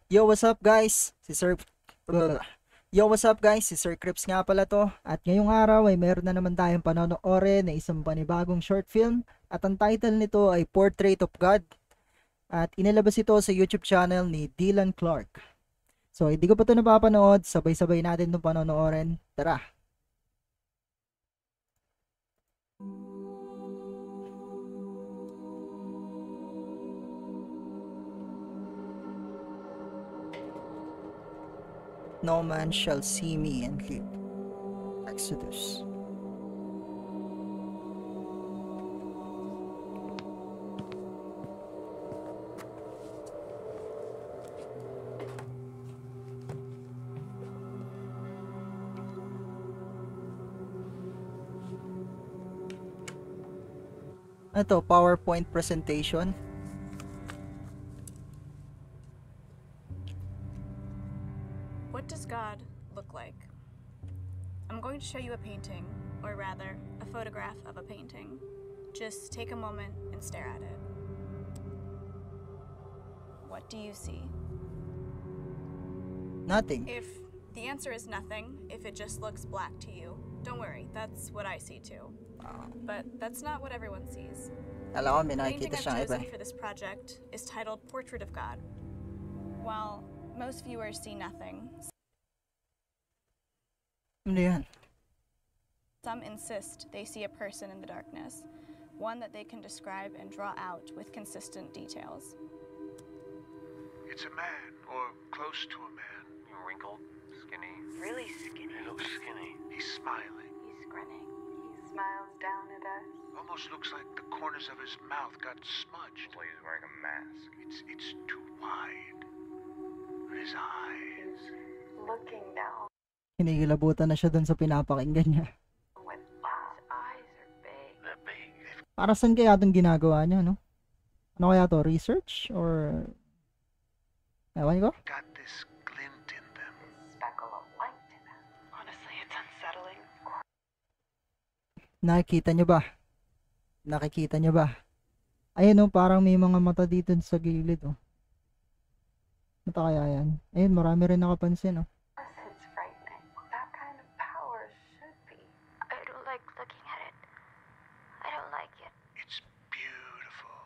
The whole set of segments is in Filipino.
Yo, what's up guys? Yo, what's up guys? Si Sir Crips nga pala to. At ngayong araw ay meron na naman tayong panonoorin na isang panibagong short film. At ang title nito ay Portrait of God. At inilabas ito sa YouTube channel ni Dylan Clark. So, hindi ko pa ito napapanood. Sabay-sabay natin itong panonoorin. Tara! No man shall see me and live. Exodus. Ito, PowerPoint presentation. What does God look like? I'm going to show you a painting, or rather, a photograph of a painting. Just take a moment and stare at it. What do you see? Nothing. If the answer is nothing, if it just looks black to you, don't worry, that's what I see too. But that's not what everyone sees. Alam ko, may The nakikita painting I've siyang iba. chosen for this project is titled Portrait of God. While most viewers see nothing, Ano yan? some insist they see a person in the darkness, one that they can describe and draw out with consistent details. It's a man, or close to a man. Wrinkled, skinny. Really skinny. He looks skinny. He's smiling. He's grinning. He smiles down at us. Almost looks like the corners of his mouth got smudged. Well, he's wearing a mask. It's too wide. His eyes. Looking down Kinikilabutan na siya dun sa pinapakinggan niya. with his eyes are big. They're big. Para saan kaya itong ginagawa niya, no? Ano kaya to? Research? Or... Ewan ko? Got this glint in them. Speckle of light in them. Honestly, it's unsettling. Nakikita niyo ba? Nakikita niyo ba? Ayun, no? Parang may mga mata dito sa gilid, oh. Mata kaya yan? Ayun, marami rin nakapansin, oh. It's frightening. That kind of power should be. I don't like looking at it. I don't like it. It's beautiful.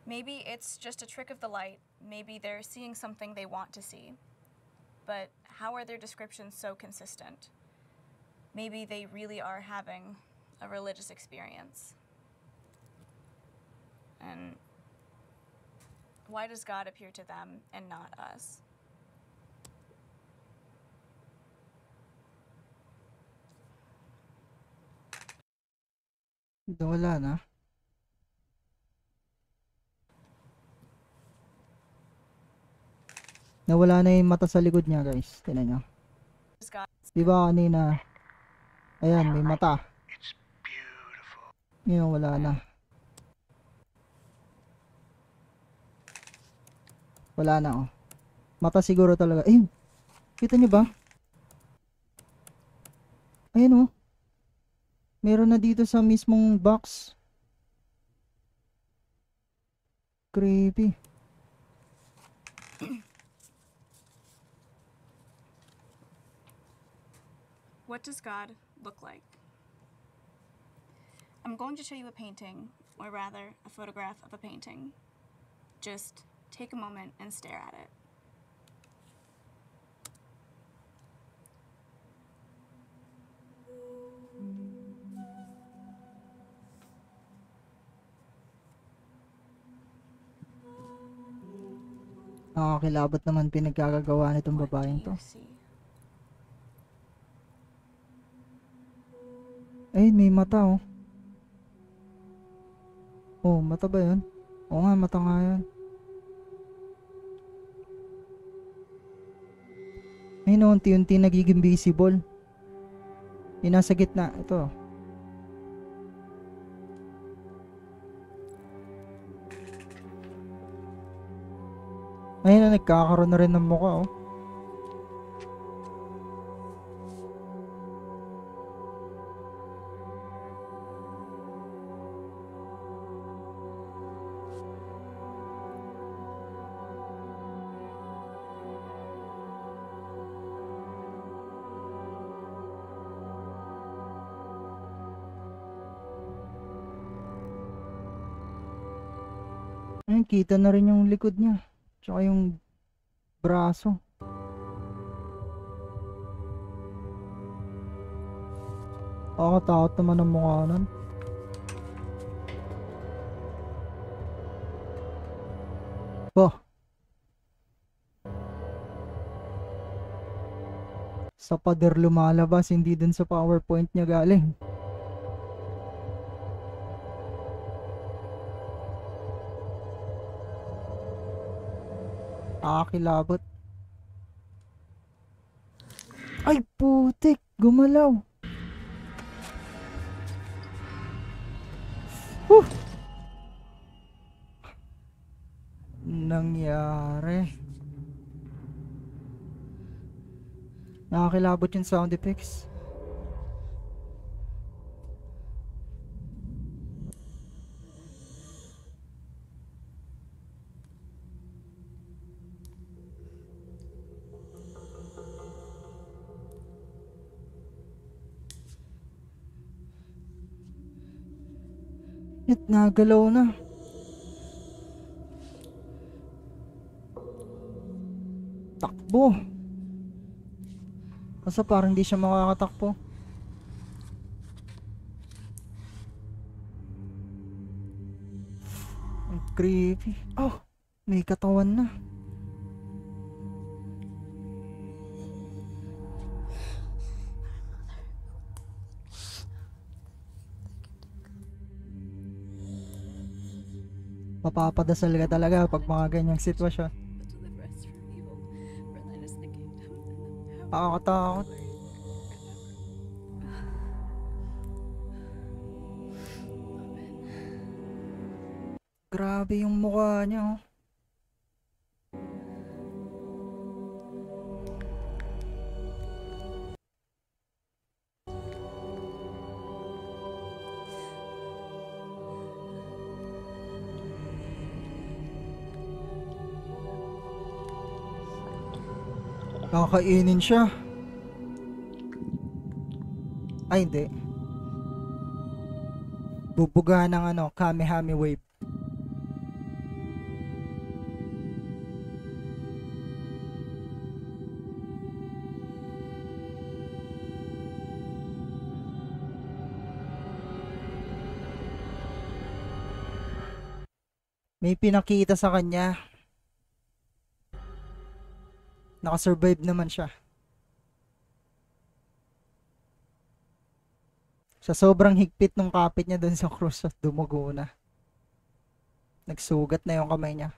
Maybe it's just a trick of the light. Maybe they're seeing something they want to see. But how are their descriptions so consistent? Maybe they really are having a religious experience. And why does God appear to them and not us? Wala na. Nawala na yung mata sa likod niya, guys. Tingnan niyo. Does God Di ba kanina? Ayan, may mata. It's beautiful. Ngayon, wala na. Wala na, oh. Mata siguro talaga. Ayun. Kita niyo ba? Ayun, oh. Meron na dito sa mismong box. Creepy. What does God look like? I'm going to show you a painting, or rather, a photograph of a painting. Just take a moment and stare at it. Nakakilabot naman pinagkakagawa nitong What do babaeng to. you see? Ayun, may mata, oh. Oh, mata ba yun? Oo nga, mata nga yun. Ayun, oh, unti-unti nagiging visible. Yung nasa gitna, ito. Ayun na, nagkakaroon na rin ng mukha, oh. Ayun, kita na rin yung likod niya. Tsaka yung braso. Nakakatakot naman ang mukha nun. Oh. Sa pader lumalabas, hindi dun sa PowerPoint niya galing. Nakakilabot. Ay putik, gumalaw. Huh. Nangyari. Nakakilabot yung sound effects. At nagalaw na. Takbo. Basta parang hindi siya makakatakbo. Ang creepy. Oh, may katawan na. Mapapadasal ka talaga pag mga ganyang sitwasyon. Nakakatakot. Grabe yung mukha niya, oh. Kakainin siya. Ay, hindi. Bubuga ng Kamehame wave. May pinakita sa kanya. Nakasurvive naman siya. Sa sobrang higpit nung kapit niya dun sa cross at dumugo na. Nagsugat na yung kamay niya.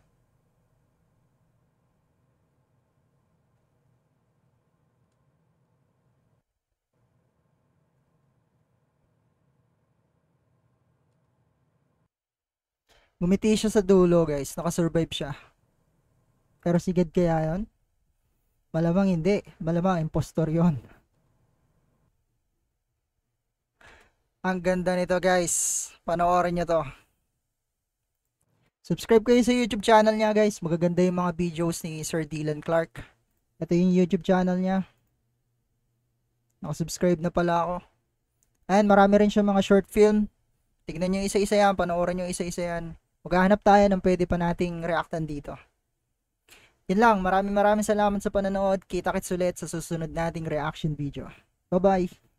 Bumiti siya sa dulo, guys. Nakasurvive siya. Pero sigad kaya yun? Malamang hindi. Malamang impostor yon. Ang ganda nito, guys. Panoorin nyo to. Subscribe kayo sa YouTube channel niya, guys. Magaganda yung mga videos ni Sir Dylan Clark. Ito yung YouTube channel niya. Nakasubscribe na pala ako. And marami rin siya mga short film. Tignan nyo isa-isa yan. Panoorin nyo isa-isa yan. Maghahanap tayo ng pwede pa nating reactan dito. Yun lang, maraming salamat sa panonood. Kita-kits ulit sa susunod nating reaction video. Bye-bye!